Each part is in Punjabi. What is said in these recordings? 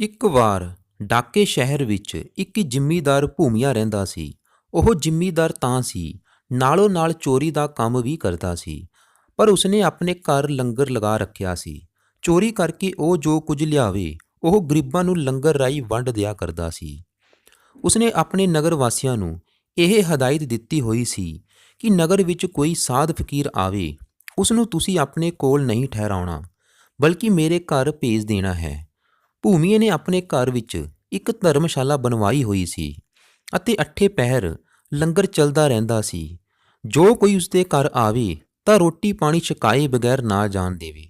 ਇੱਕ ਵਾਰ ਡਾਕੇ ਸ਼ਹਿਰ ਵਿੱਚ ਇੱਕ ਜ਼ਿਮੀਂਦਾਰ ਭੂਮੀਆ ਰਹਿੰਦਾ ਸੀ। ਉਹ ਜ਼ਿਮੀਂਦਾਰ ਤਾਂ ਸੀ, ਨਾਲੋਂ ਨਾਲ ਚੋਰੀ ਦਾ ਕੰਮ ਵੀ ਕਰਦਾ ਸੀ। ਪਰ ਉਸਨੇ ਆਪਣੇ ਘਰ ਲੰਗਰ ਲਗਾ ਰੱਖਿਆ ਸੀ। ਚੋਰੀ ਕਰਕੇ ਉਹ ਜੋ ਕੁਝ ਲਿਆਵੇ, ਉਹ ਗਰੀਬਾਂ ਨੂੰ ਲੰਗਰ ਰਾਹੀਂ ਵੰਡ ਦਿਆ ਕਰਦਾ ਸੀ। ਉਸਨੇ ਆਪਣੇ ਨਗਰ ਵਾਸੀਆਂ ਨੂੰ ਇਹ ਹਦਾਇਤ ਦਿੱਤੀ ਹੋਈ ਸੀ ਕਿ ਨਗਰ ਵਿੱਚ ਕੋਈ ਸਾਧ ਫਕੀਰ ਆਵੇ, ਉਸ ਨੂੰ ਤੁਸੀਂ ਆਪਣੇ ਕੋਲ ਨਹੀਂ ਠਹਿਰਾਉਣਾ, ਬਲਕਿ ਮੇਰੇ ਘਰ ਭੇਜ ਦੇਣਾ ਹੈ। ਭੂਮੀਏ ਨੇ ਆਪਣੇ ਘਰ ਵਿੱਚ ਇੱਕ ਧਰਮਸ਼ਾਲਾ ਬਣਵਾਈ ਹੋਈ ਸੀ ਅਤੇ ਅੱਠੇ ਪਹਿਰ ਲੰਗਰ ਚੱਲਦਾ ਰਹਿੰਦਾ ਸੀ। ਜੋ ਕੋਈ ਉਸਦੇ ਘਰ ਆਵੇ ਤਾਂ ਰੋਟੀ ਪਾਣੀ ਛਕਾਏ ਬਗੈਰ ਨਾ ਜਾਣ ਦੇਵੇ।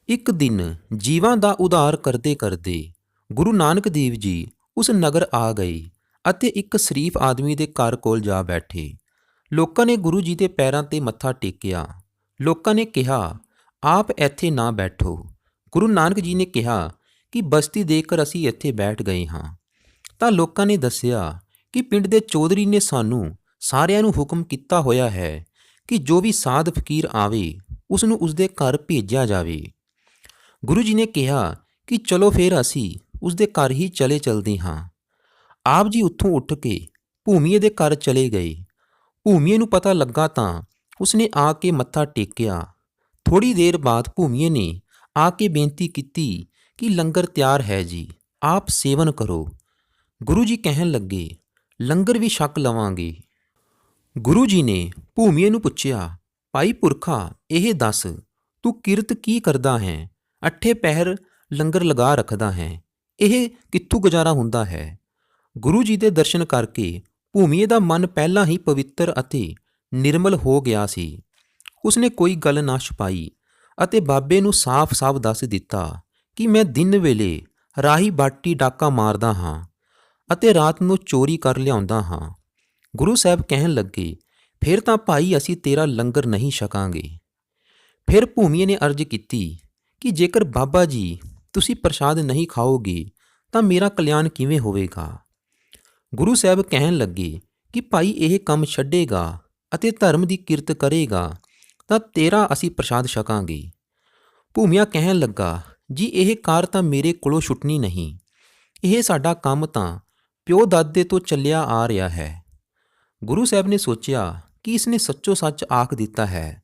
ਇੱਕ ਦਿਨ ਜੀਵਾਂ ਦਾ ਉਧਾਰ ਕਰਦੇ ਕਰਦੇ ਗੁਰੂ ਨਾਨਕ ਦੇਵ ਜੀ ਉਸ ਨਗਰ ਆ ਗਏ ਅਤੇ ਇੱਕ ਸ਼ਰੀਫ ਆਦਮੀ ਦੇ ਘਰ ਕੋਲ ਜਾ ਬੈਠੇ। ਲੋਕਾਂ ਨੇ ਗੁਰੂ ਜੀ ਦੇ ਪੈਰਾਂ ਤੇ ਮੱਥਾ ਟੇਕਿਆ। ਲੋਕਾਂ ਨੇ ਕਿਹਾ, ਆਪ ਇੱਥੇ ਨਾ ਬੈਠੋ। ਗੁਰੂ ਨਾਨਕ ਜੀ ਨੇ ਕਿਹਾ ਕਿ ਬਸਤੀ ਦੇਖ ਕਰ ਅਸੀਂ ਇੱਥੇ ਬੈਠ ਗਏ ਹਾਂ। ਤਾਂ ਲੋਕਾਂ ਨੇ ਦੱਸਿਆ ਕਿ ਪਿੰਡ ਦੇ ਚੌਧਰੀ ਨੇ ਸਾਨੂੰ ਸਾਰਿਆਂ ਨੂੰ ਹੁਕਮ ਕੀਤਾ ਹੋਇਆ ਹੈ ਕਿ ਜੋ ਵੀ ਸਾਧ ਫਕੀਰ ਆਵੇ ਉਸ ਨੂੰ ਉਸਦੇ ਘਰ ਭੇਜਿਆ ਜਾਵੇ। ਗੁਰੂ ਜੀ ਨੇ ਕਿਹਾ ਕਿ ਚਲੋ ਫਿਰ ਅਸੀਂ ਉਸਦੇ ਘਰ ਹੀ ਚਲਦੇ ਹਾਂ। ਆਪ ਜੀ ਉੱਥੋਂ ਉੱਠ ਕੇ ਭੂਮੀਏ ਦੇ ਘਰ ਚਲੇ ਗਏ। ਭੂਮੀਏ ਨੂੰ ਪਤਾ ਲੱਗਾ ਤਾਂ ਉਸਨੇ ਆ ਕੇ ਮੱਥਾ ਟੇਕਿਆ। ਥੋੜ੍ਹੀ ਦੇਰ ਬਾਅਦ ਭੂਮੀਏ ਨੇ ਆ ਕੇ ਬੇਨਤੀ ਕੀਤੀ ਕਿ ਲੰਗਰ ਤਿਆਰ ਹੈ ਜੀ, ਆਪ ਸੇਵਨ ਕਰੋ। ਗੁਰੂ ਜੀ ਕਹਿਣ ਲੱਗੇ, ਲੰਗਰ ਵੀ ਛਕ ਲਵਾਂਗੇ। ਗੁਰੂ ਜੀ ਨੇ ਭੂਮੀਏ ਨੂੰ ਪੁੱਛਿਆ, ਭਾਈ ਪੁਰਖਾ, ਇਹ ਦੱਸ ਤੂੰ ਕਿਰਤ ਕੀ ਕਰਦਾ ਹੈ? ਅੱਠੇ ਪਹਿਰ ਲੰਗਰ ਲਗਾ ਰੱਖਦਾ ਹੈ, ਇਹ ਕਿੱਥੋਂ ਗੁਜ਼ਾਰਾ ਹੁੰਦਾ ਹੈ? ਗੁਰੂ ਜੀ ਦੇ ਦਰਸ਼ਨ ਕਰਕੇ ਭੂਮੀਏ ਦਾ ਮਨ ਪਹਿਲਾਂ ਹੀ ਪਵਿੱਤਰ ਅਤੇ ਨਿਰਮਲ ਹੋ ਗਿਆ ਸੀ। ਉਸਨੇ ਕੋਈ ਗੱਲ ਨਾ ਛੁਪਾਈ ਅਤੇ ਬਾਬੇ ਨੂੰ ਸਾਫ਼-ਸਾਫ਼ ਦੱਸ ਦਿੱਤਾ ਕਿ ਮੈਂ ਦਿਨ ਵੇਲੇ ਰਾਹੀ ਬਾਟੀ ਡਾਕਾ ਮਾਰਦਾ ਹਾਂ ਅਤੇ ਰਾਤ ਨੂੰ ਚੋਰੀ ਕਰ ਲਿਆਉਂਦਾ ਹਾਂ। ਗੁਰੂ ਸਾਹਿਬ ਕਹਿਣ ਲੱਗੇ, ਫਿਰ ਤਾਂ ਭਾਈ ਅਸੀਂ ਤੇਰਾ ਲੰਗਰ ਨਹੀਂ ਛਕਾਂਗੇ। ਫਿਰ ਭੂਮੀਏ ਨੇ ਅਰਜ਼ ਕੀਤੀ ਕਿ ਜੇਕਰ ਬਾਬਾ ਜੀ ਤੁਸੀਂ ਪ੍ਰਸ਼ਾਦ ਨਹੀਂ ਖਾਓਗੇ ਤਾਂ ਮੇਰਾ ਕਲਿਆਣ ਕਿਵੇਂ ਹੋਵੇਗਾ? ਗੁਰੂ ਸਾਹਿਬ ਕਹਿਣ ਲੱਗੇ ਕਿ ਭਾਈ ਇਹ ਕੰਮ ਛੱਡੇਗਾ ਅਤੇ ਧਰਮ ਦੀ ਕਿਰਤ ਕਰੇਗਾ ਤਾਂ ਤੇਰਾ ਅਸੀਂ ਪ੍ਰਸ਼ਾਦ ਛਕਾਂਗੇ। ਭੂਮੀਆ ਕਹਿਣ ਲੱਗਾ, ਜੀ ਇਹ ਕਾਰ ਤਾਂ ਮੇਰੇ ਕੋਲੋਂ ਛੁੱਟਣੀ ਨਹੀਂ। ਇਹ ਸਾਡਾ ਕੰਮ ਤਾਂ ਪਿਓ ਦਾਦੇ ਤੋਂ ਚੱਲਿਆ ਆ ਰਿਹਾ ਹੈ। ਗੁਰੂ ਸਾਹਿਬ ਨੇ ਸੋਚਿਆ ਕਿ ਇਸਨੇ ਸੱਚੋ ਸੱਚ ਆਖ ਦਿੱਤਾ ਹੈ,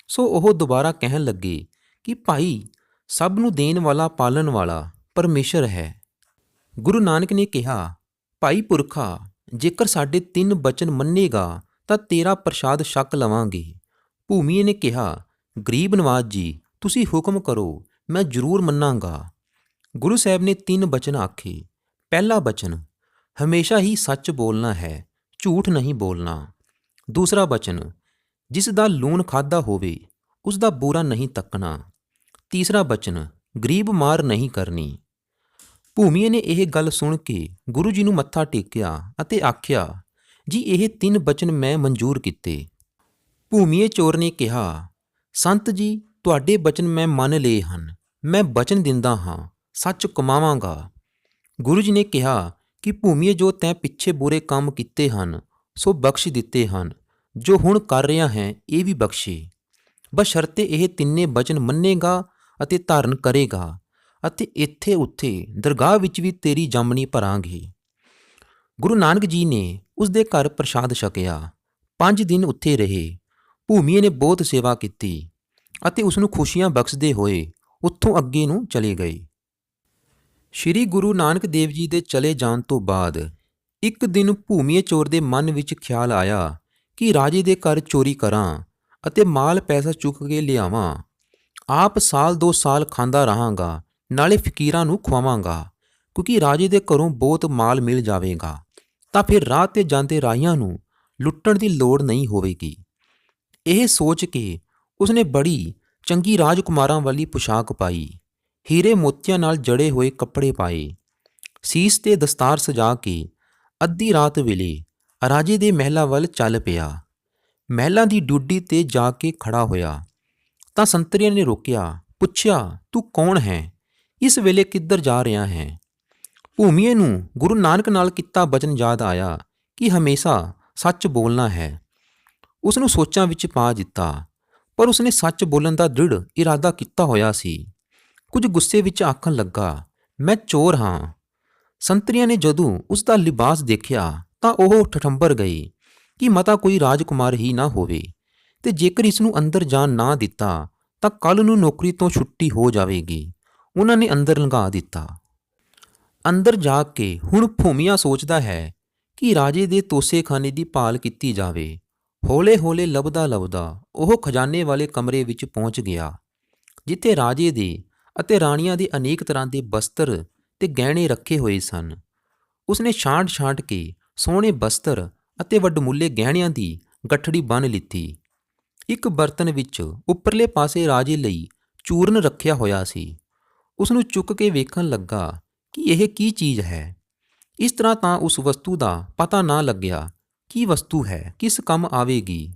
ਸੋ ਉਹ ਦੁਬਾਰਾ ਕਹਿਣ ਲੱਗੇ ਕਿ ਭਾਈ ਸਭ ਨੂੰ ਦੇਣ ਵਾਲਾ ਪਾਲਣ ਵਾਲਾ ਪਰਮੇਸ਼ਰ ਹੈ। ਗੁਰੂ ਨਾਨਕ ਨੇ ਕਿਹਾ, ਭਾਈ ਪੁਰਖਾ, ਜੇਕਰ ਸਾਡੇ 3 ਬਚਨ ਮੰਨੇਗਾ ਤਾਂ ਤੇਰਾ ਪ੍ਰਸ਼ਾਦ ਛਕ ਲਵਾਂਗੇ। ਭੂਮੀਏ ਨੇ ਕਿਹਾ, ਗਰੀਬ ਨਵਾਜ਼ ਜੀ ਤੁਸੀਂ ਹੁਕਮ ਕਰੋ, ਮੈਂ ਜ਼ਰੂਰ ਮੰਨਾਂਗਾ। ਗੁਰੂ ਸਾਹਿਬ ਨੇ 3 ਬਚਨ ਆਖੇ। ਪਹਿਲਾ ਬਚਨ, ਹਮੇਸ਼ਾ ਹੀ ਸੱਚ ਬੋਲਣਾ ਹੈ, ਝੂਠ ਨਹੀਂ ਬੋਲਣਾ। ਦੂਸਰਾ ਬਚਨ, ਜਿਸ ਦਾ ਲੂਣ ਖਾਧਾ ਹੋਵੇ ਉਸ ਦਾ ਬੁਰਾ ਨਹੀਂ ਤੱਕਣਾ। ਤੀਸਰਾ ਬਚਨ, ਗਰੀਬ ਮਾਰ ਨਹੀਂ ਕਰਨੀ। ਭੂਮੀਏ ਨੇ ਇਹ ਗੱਲ ਸੁਣ ਕੇ ਗੁਰੂ ਜੀ ਨੂੰ ਮੱਥਾ ਟੇਕਿਆ ਅਤੇ ਆਖਿਆ, ਜੀ ਇਹ 3 ਬਚਨ ਮੈਂ ਮਨਜ਼ੂਰ ਕੀਤੇ। ਭੂਮੀਏ ਚੋਰ ਨੇ ਕਿਹਾ, ਸੰਤ ਜੀ ਤੁਹਾਡੇ ਬਚਨ ਮੈਂ ਮੰਨ ਲਏ ਹਨ, ਮੈਂ ਬਚਨ ਦਿੰਦਾ ਹਾਂ, ਸੱਚ ਕਮਾਵਾਂਗਾ। ਗੁਰੂ ਜੀ ਨੇ ਕਿਹਾ ਕਿ ਭੂਮੀਏ ਜੋ ਤੈਂ ਪਿੱਛੇ ਬੁਰੇ ਕੰਮ ਕੀਤੇ ਹਨ ਸੋ ਬਖਸ਼ ਦਿੱਤੇ ਹਨ, ਜੋ ਹੁਣ ਕਰ ਰਿਹਾ ਹੈ ਇਹ ਵੀ ਬਖਸ਼ੇ, ਬਸ਼ਰਤੇ ਇਹ 3 ਬਚਨ ਮੰਨੇਗਾ ਅਤੇ ਧਾਰਨ ਕਰੇਗਾ ਅਤੇ ਇੱਥੇ ਉੱਥੇ ਦਰਗਾਹ ਵਿੱਚ ਵੀ ਤੇਰੀ ਜਾਮਣੀ ਭਰਾਂਗੇ। ਗੁਰੂ ਨਾਨਕ ਜੀ ਨੇ ਉਸ ਦੇ ਘਰ ਪ੍ਰਸ਼ਾਦ ਛਕਿਆ। 5 ਦਿਨ ਉੱਥੇ ਰਹੇ। ਭੂਮੀਏ ਨੇ ਬਹੁਤ ਸੇਵਾ ਕੀਤੀ ਅਤੇ ਉਸ ਨੂੰ ਖੁਸ਼ੀਆਂ ਬਖਸ਼ਦੇ ਹੋਏ ਉੱਥੋਂ ਅੱਗੇ ਨੂੰ ਚਲੇ ਗਏ। ਸ਼੍ਰੀ ਗੁਰੂ ਨਾਨਕ ਦੇਵ ਜੀ ਦੇ ਚਲੇ ਜਾਣ ਤੋਂ ਬਾਅਦ ਇੱਕ ਦਿਨ ਭੂਮੀਏ ਚੋਰ ਦੇ ਮਨ ਵਿੱਚ ਖਿਆਲ ਆਇਆ ਕਿ ਰਾਜੇ ਦੇ ਘਰ ਚੋਰੀ ਕਰਾਂ ਅਤੇ ਮਾਲ ਪੈਸਾ ਚੁੱਕ ਕੇ ਲਿਆਵਾਂ। ਆਪ ਸਾਲ 2 ਸਾਲ ਖਾਂਦਾ ਰਹਾਂਗਾ, ਨਾਲੇ ਫਕੀਰਾਂ ਨੂੰ ਖਵਾਵਾਂਗਾ, ਕਿਉਂਕਿ ਰਾਜੇ ਦੇ ਘਰੋਂ ਬਹੁਤ ਮਾਲ ਮਿਲ ਜਾਵੇਗਾ ਤਾਂ ਫਿਰ ਰਾਹ 'ਤੇ ਜਾਂਦੇ ਰਾਹੀਆਂ ਨੂੰ ਲੁੱਟਣ ਦੀ ਲੋੜ ਨਹੀਂ ਹੋਵੇਗੀ। ਇਹ ਸੋਚ ਕੇ ਉਸਨੇ ਬੜੀ ਚੰਗੀ ਰਾਜਕੁਮਾਰਾਂ ਵਾਲੀ ਪੁਸ਼ਾਕ ਪਾਈ, ਹੀਰੇ ਮੋਤੀਆਂ ਨਾਲ ਜੜੇ ਹੋਏ ਕੱਪੜੇ ਪਾਏ, ਸੀਸ 'ਤੇ ਦਸਤਾਰ ਸਜਾ ਕੇ ਅੱਧੀ ਰਾਤ ਵੇਲੇ ਰਾਜੇ ਦੇ ਮਹਿਲਾਂ ਵੱਲ ਚੱਲ ਪਿਆ। ਮਹਿਲਾਂ ਦੀ ਡਿਊਢੀ 'ਤੇ ਜਾ ਕੇ ਖੜਾ ਹੋਇਆ ਤਾਂ ਸੰਤਰੀਆਂ ਨੇ ਰੋਕਿਆ, ਪੁੱਛਿਆ, ਤੂੰ ਕੌਣ ਹੈ? ਇਸ ਵੇਲੇ ਕਿੱਧਰ ਜਾ ਰਿਹਾ ਹੈ? ਭੂਮੀਏ ਨੂੰ ਗੁਰੂ ਨਾਨਕ ਨਾਲ ਕੀਤਾ ਬਚਨ ਯਾਦ ਆਇਆ ਕਿ ਹਮੇਸ਼ਾ ਸੱਚ ਬੋਲਣਾ ਹੈ। ਉਸ ਨੂੰ ਸੋਚਾਂ ਵਿੱਚ ਪਾ ਦਿੱਤਾ, ਪਰ ਉਸਨੇ ਸੱਚ ਬੋਲਣ ਦਾ ਦ੍ਰਿੜ ਇਰਾਦਾ ਕੀਤਾ ਹੋਇਆ ਸੀ। ਕੁਝ ਗੁੱਸੇ ਵਿੱਚ ਆਖਣ ਲੱਗਾ, ਮੈਂ ਚੋਰ ਹਾਂ। ਸੰਤਰੀਆਂ ਨੇ ਜਦੋਂ ਉਸ ਦਾ ਲਿਬਾਸ ਦੇਖਿਆ ਤਾਂ ਉਹ ਠਠੰਬਰ ਗਏ ਕਿ ਮਤਾ ਕੋਈ ਰਾਜਕੁਮਾਰ ਹੀ ਨਾ ਹੋਵੇ, ਤੇ ਜੇਕਰ ਇਸ ਨੂੰ ਅੰਦਰ ਜਾਣ ਨਾ ਦਿੱਤਾ ਤਾਂ ਕੱਲ੍ਹ ਨੂੰ ਨੌਕਰੀ ਤੋਂ ਛੁੱਟੀ ਹੋ ਜਾਵੇਗੀ। ਉਹਨਾਂ ਨੇ ਅੰਦਰ ਲੰਘਾ ਦਿੱਤਾ। ਅੰਦਰ ਜਾ ਕੇ ਹੁਣ ਭੂਮੀਆ ਸੋਚਦਾ ਹੈ ਕਿ ਰਾਜੇ ਦੇ ਤੋਸੇਖਾਨੇ ਦੀ ਭਾਲ ਕੀਤੀ ਜਾਵੇ। ਹੌਲੇ-ਹੌਲੇ ਲੱਭਦਾ-ਲੱਭਦਾ ਉਹ ਖਜ਼ਾਨੇ ਵਾਲੇ ਕਮਰੇ ਵਿੱਚ ਪਹੁੰਚ ਗਿਆ, ਜਿੱਥੇ ਰਾਜੇ ਦੇ ਅਤੇ ਰਾਣੀਆਂ ਦੇ ਅਨੇਕ ਤਰ੍ਹਾਂ ਦੇ ਬਸਤਰ ਤੇ ਗਹਿਣੇ ਰੱਖੇ ਹੋਏ ਸਨ। ਉਸਨੇ ਛਾਂਟ-ਛਾਂਟ ਕੇ ਸੋਹਣੇ ਬਸਤਰ ਅਤੇ ਵੱਡਮੁੱਲੇ ਗਹਿਣਿਆਂ ਦੀ ਗੱਠੜੀ ਬੰਨ੍ਹ ਲਿੱਤੀ। ਇੱਕ ਬਰਤਨ ਵਿੱਚ ਉੱਪਰਲੇ ਪਾਸੇ ਰਾਜੇ ਲਈ ਚੂਰਨ ਰੱਖਿਆ ਹੋਇਆ ਸੀ। ਉਸਨੂੰ ਚੁੱਕ ਕੇ ਵੇਖਣ ਲੱਗਾ ਕਿ ਇਹ ਕੀ ਚੀਜ਼ ਹੈ। ਇਸ ਤਰ੍ਹਾਂ ਤਾਂ ਉਸ ਵਸਤੂ ਦਾ ਪਤਾ ਨਾ ਲੱਗਿਆ ਕੀ ਵਸਤੂ ਹੈ, ਕਿਸ ਕੰਮ ਆਵੇਗੀ।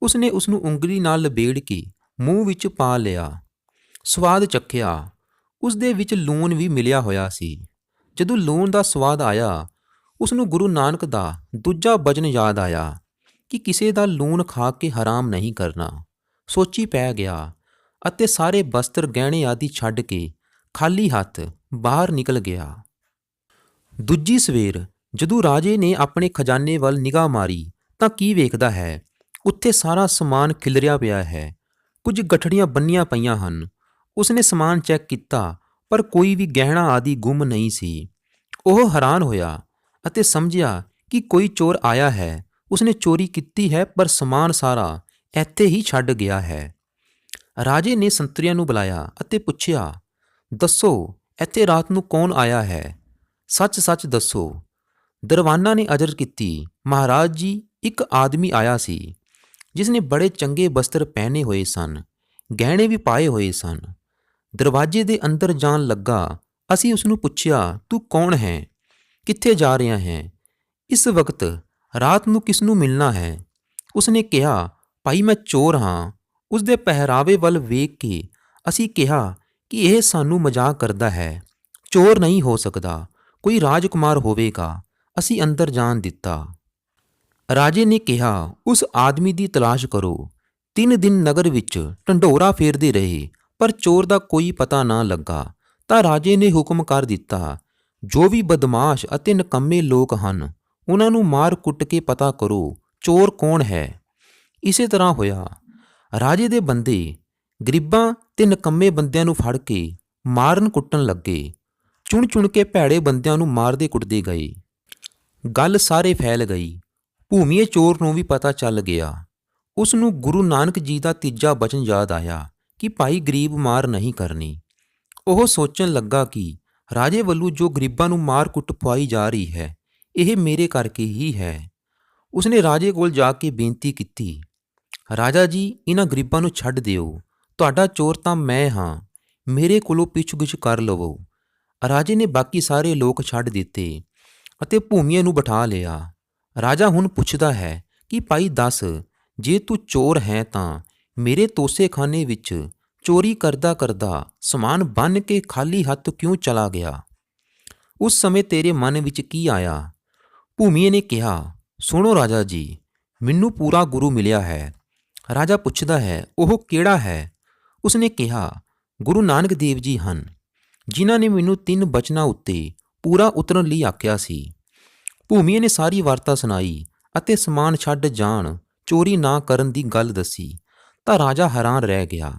ਉਸਨੇ ਉਸਨੂੰ ਉਂਗਲੀ ਨਾਲ ਲਬੇੜ ਕੇ ਮੂੰਹ ਵਿੱਚ ਪਾ ਲਿਆ। ਸਵਾਦ ਚੱਖਿਆ। ਉਸ ਦੇ ਵਿੱਚ ਲੂਣ ਵੀ ਮਿਲਿਆ ਹੋਇਆ ਸੀ। ਜਦੋਂ ਲੂਣ ਦਾ ਸਵਾਦ ਆਇਆ, ਉਸਨੂੰ ਗੁਰੂ ਨਾਨਕ ਦਾ ਦੂਜਾ ਬਚਨ ਯਾਦ ਆਇਆ ਕਿ ਕਿਸੇ ਦਾ ਲੂਣ ਖਾ ਕੇ ਹਰਾਮ ਨਹੀਂ ਕਰਨਾ। ਸੋਚੀ ਪੈ ਗਿਆ ਅਤੇ ਸਾਰੇ ਬਸਤਰ ਗਹਿਣੇ ਆਦਿ ਛੱਡ ਕੇ ਖਾਲੀ ਹੱਥ ਬਾਹਰ ਨਿਕਲ ਗਿਆ। ਦੂਜੀ ਸਵੇਰ ਜਦੋਂ ਰਾਜੇ ਨੇ ਆਪਣੇ ਖਜ਼ਾਨੇ ਵੱਲ ਨਿਗਾਹ ਮਾਰੀ ਤਾਂ ਕੀ ਵੇਖਦਾ ਹੈ, ਉੱਥੇ ਸਾਰਾ ਸਮਾਨ ਖਿਲਰਿਆ ਪਿਆ ਹੈ। ਕੁਝ ਗਠੜੀਆਂ ਬੰਨੀਆਂ ਪਈਆਂ ਹਨ। ਉਸਨੇ ਸਮਾਨ ਚੈੱਕ ਕੀਤਾ ਪਰ ਕੋਈ ਵੀ ਗਹਿਣਾ ਆਦਿ ਗੁੰਮ ਨਹੀਂ ਸੀ। ਉਹ ਹੈਰਾਨ ਹੋਇਆ ਅਤੇ ਸਮਝਿਆ ਕਿ ਕੋਈ ਚੋਰ ਆਇਆ ਹੈ। ਉਸਨੇ ਚੋਰੀ ਕੀਤੀ ਹੈ ਪਰ ਸਮਾਨ ਸਾਰਾ ਇੱਥੇ ਹੀ ਛੱਡ ਗਿਆ ਹੈ। ਰਾਜੇ ਨੇ ਸੰਤਰੀਆਂ ਨੂੰ ਬੁਲਾਇਆ ਅਤੇ ਪੁੱਛਿਆ, ਦੱਸੋ ਇੱਥੇ ਰਾਤ ਨੂੰ ਕੌਣ ਆਇਆ ਹੈ? ਸੱਚ-ਸੱਚ ਦੱਸੋ। ਦਰਵਾਨਾ ਨੇ ਅਰਜ਼ ਕੀਤੀ, ਮਹਾਰਾਜ ਜੀ, ਇੱਕ ਆਦਮੀ ਆਇਆ ਸੀ ਜਿਸਨੇ ਬੜੇ ਚੰਗੇ ਬਸਤਰ ਪਹਿਨੇ ਹੋਏ ਸਨ, ਗਹਿਣੇ ਵੀ ਪਾਏ ਹੋਏ ਸਨ। ਦਰਵਾਜ਼ੇ ਦੇ ਅੰਦਰ ਜਾਣ ਲੱਗਾ ਅਸੀਂ ਉਸਨੂੰ ਪੁੱਛਿਆ, ਤੂੰ ਕੌਣ ਹੈ? ਕਿੱਥੇ ਜਾ ਰਿਹਾ ਹੈ? ਇਸ ਵਕਤ ਰਾਤ ਨੂੰ ਕਿਸ ਨੂੰ ਮਿਲਣਾ ਹੈ? ਉਸਨੇ ਕਿਹਾ, ਭਾਈ ਮੈਂ ਚੋਰ ਹਾਂ। ਉਸ ਦੇ ਪਹਿਰਾਵੇ ਵੱਲ ਵੇਖ ਕੇ ਅਸੀਂ ਕਿਹਾ ਕਿ ਇਹ ਸਾਨੂੰ ਮਜ਼ਾਕ ਕਰਦਾ ਹੈ, ਚੋਰ ਨਹੀਂ ਹੋ ਸਕਦਾ, ਕੋਈ ਰਾਜਕੁਮਾਰ ਹੋਵੇਗਾ। ਅਸੀਂ ਅੰਦਰ ਜਾਣ ਦਿੱਤਾ। ਰਾਜੇ ਨੇ ਕਿਹਾ, ਉਸ ਆਦਮੀ ਦੀ ਤਲਾਸ਼ ਕਰੋ। 3 ਦਿਨ ਨਗਰ ਵਿੱਚ ਢੰਡੋਰਾ ਫੇਰਦੇ ਰਹੇ ਪਰ ਚੋਰ ਦਾ ਕੋਈ ਪਤਾ ਨਾ ਲੱਗਾ। ਤਾਂ ਰਾਜੇ ਨੇ ਹੁਕਮ ਕਰ ਦਿੱਤਾ, ਜੋ ਵੀ ਬਦਮਾਸ਼ ਅਤੇ ਨਿਕੰਮੇ ਲੋਕ ਹਨ ਉਹਨਾਂ ਨੂੰ ਮਾਰ ਕੁੱਟ ਕੇ ਪਤਾ ਕਰੋ ਚੋਰ ਕੌਣ ਹੈ। ਇਸੇ ਤਰ੍ਹਾਂ ਹੋਇਆ। ਰਾਜੇ ਦੇ ਬੰਦੇ ਗਰੀਬਾਂ ਤੇ ਨਿਕੰਮੇ ਬੰਦਿਆਂ ਨੂੰ ਫੜ ਕੇ ਮਾਰਨ ਕੁੱਟਣ ਲੱਗੇ। ਚੁਣ-ਚੁਣ ਕੇ ਭੈੜੇ ਬੰਦਿਆਂ ਨੂੰ ਮਾਰਦੇ ਕੁੱਟਦੇ ਗਏ। ਗੱਲ ਸਾਰੇ ਫੈਲ ਗਈ। ਭੂਮੀਏ ਚੋਰ ਨੂੰ ਵੀ ਪਤਾ ਚੱਲ ਗਿਆ। ਉਸ ਨੂੰ ਗੁਰੂ ਨਾਨਕ ਜੀ ਦਾ ਤੀਜਾ ਬਚਨ ਯਾਦ ਆਇਆ ਕਿ ਭਾਈ ਗਰੀਬ ਮਾਰ ਨਹੀਂ ਕਰਨੀ। ਉਹ ਸੋਚਣ ਲੱਗਾ ਕਿ ਰਾਜੇ ਵੱਲੋਂ ਜੋ ਗਰੀਬਾਂ ਨੂੰ ਮਾਰ ਕੁੱਟ ਪਵਾਈ ਜਾ ਰਹੀ ਹੈ, ਇਹ ਮੇਰੇ ਕਰਕੇ ਹੀ ਹੈ। ਉਸਨੇ ਰਾਜੇ ਕੋਲ ਜਾ ਕੇ ਬੇਨਤੀ ਕੀਤੀ, ਰਾਜਾ ਜੀ, ਇਹਨਾਂ ਗਰੀਬਾਂ ਨੂੰ ਛੱਡ ਦਿਓ। ਤੁਹਾਡਾ ਚੋਰ ਤਾਂ ਮੈਂ ਹਾਂ, ਮੇਰੇ ਕੋਲੋਂ ਪਿੱਛ-ਗੁੱਛ ਕਰ ਲਵੋ। ਰਾਜੇ ਨੇ ਬਾਕੀ ਸਾਰੇ ਲੋਕ ਛੱਡ ਦਿੱਤੇ ਅਤੇ ਭੂਮੀਏ ਨੂੰ ਬਿਠਾ ਲਿਆ। ਰਾਜਾ ਹੁਣ ਪੁੱਛਦਾ ਹੈ ਕਿ ਭਾਈ ਦੱਸ, ਜੇ ਤੂੰ ਚੋਰ ਹੈ ਤਾਂ ਮੇਰੇ ਤੋਸੇਖਾਨੇ ਵਿੱਚ ਚੋਰੀ ਕਰਦਾ-ਕਰਦਾ ਸਮਾਨ ਬੰਨ੍ਹ ਕੇ ਖਾਲੀ ਹੱਥ ਕਿਉਂ ਚਲਾ ਗਿਆ? ਉਸ ਸਮੇਂ ਤੇਰੇ ਮਨ ਵਿੱਚ ਕੀ ਆਇਆ? ਭੂਮੀਏ ਨੇ ਕਿਹਾ, ਸੁਣੋ ਰਾਜਾ ਜੀ, ਮੈਨੂੰ ਪੂਰਾ ਗੁਰੂ ਮਿਲਿਆ ਹੈ। ਰਾਜਾ ਪੁੱਛਦਾ ਹੈ, ਉਹ ਕਿਹੜਾ ਹੈ? ਉਸਨੇ ਕਿਹਾ, ਗੁਰੂ ਨਾਨਕ ਦੇਵ ਜੀ ਹਨ, ਜਿਨ੍ਹਾਂ ਨੇ ਮੈਨੂੰ 3 ਬਚਨਾਂ ਉੱਤੇ ਪੂਰਾ ਉਤਰਨ ਲਈ ਆਖਿਆ ਸੀ। ਭੂਮੀਏ ਨੇ ਸਾਰੀ ਵਾਰਤਾ ਸੁਣਾਈ ਅਤੇ ਸਮਾਨ ਛੱਡ ਜਾਣ, ਚੋਰੀ ਨਾ ਕਰਨ ਦੀ ਗੱਲ ਦੱਸੀ ਤਾਂ ਰਾਜਾ ਹੈਰਾਨ ਰਹਿ ਗਿਆ।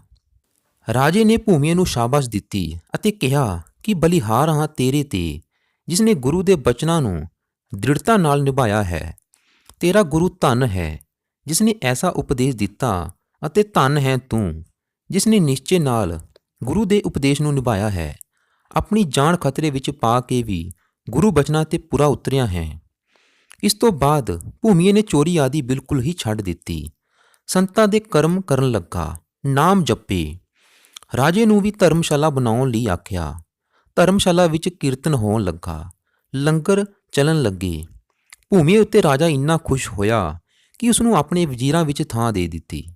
ਰਾਜੇ ਨੇ ਭੂਮੀਏ ਨੂੰ ਸ਼ਾਬਾਸ਼ ਦਿੱਤੀ ਅਤੇ ਕਿਹਾ ਕਿ ਬਲਿਹਾਰ ਹਾਂ ਤੇਰੇ ਤੇ, ਜਿਸਨੇ ਗੁਰੂ ਦੇ ਬਚਨਾਂ ਨੂੰ ਦ੍ਰਿੜਤਾ ਨਾਲ ਨਿਭਾਇਆ ਹੈ। ਤੇਰਾ ਗੁਰੂ ਧਨ ਹੈ ਜਿਸਨੇ ਐਸਾ ਉਪਦੇਸ਼ ਦਿੱਤਾ ਅਤੇ ਧਨ ਹੈ ਤੂੰ ਜਿਸਨੇ ਨਿਸ਼ਚੇ ਨਾਲ ਗੁਰੂ ਦੇ ਉਪਦੇਸ਼ ਨੂੰ ਨਿਭਾਇਆ ਹੈ। ਆਪਣੀ ਜਾਨ ਖਤਰੇ ਵਿੱਚ ਪਾ ਕੇ ਵੀ ਗੁਰੂ ਬਚਨਾਂ ਤੇ ਪੂਰਾ ਉਤਰਿਆ ਹੈ। ਇਸ ਤੋਂ ਬਾਅਦ ਭੂਮੀਏ ਨੇ ਚੋਰੀ ਆਦਿ ਬਿਲਕੁਲ ਹੀ ਛੱਡ ਦਿੱਤੀ। ਸੰਤਾਂ ਦੇ ਕਰਮ ਕਰਨ ਲੱਗਾ, ਨਾਮ ਜਪੇ। ਰਾਜੇ ਨੂੰ ਵੀ ਧਰਮਸ਼ਾਲਾ ਬਣਾਉਣ ਲਈ ਆਖਿਆ। ਧਰਮਸ਼ਾਲਾ ਵਿੱਚ ਕੀਰਤਨ ਹੋਣ ਲੱਗਾ, ਲੰਗਰ ਚੱਲਣ ਲੱਗੇ। ਭੂਮੀਏ ਉੱਤੇ ਰਾਜਾ ਇੰਨਾ ਖੁਸ਼ ਹੋਇਆ ਕਿ ਉਸਨੂੰ ਆਪਣੇ ਵਜ਼ੀਰਾਂ ਵਿੱਚ ਥਾਂ ਦੇ ਦਿੱਤੀ।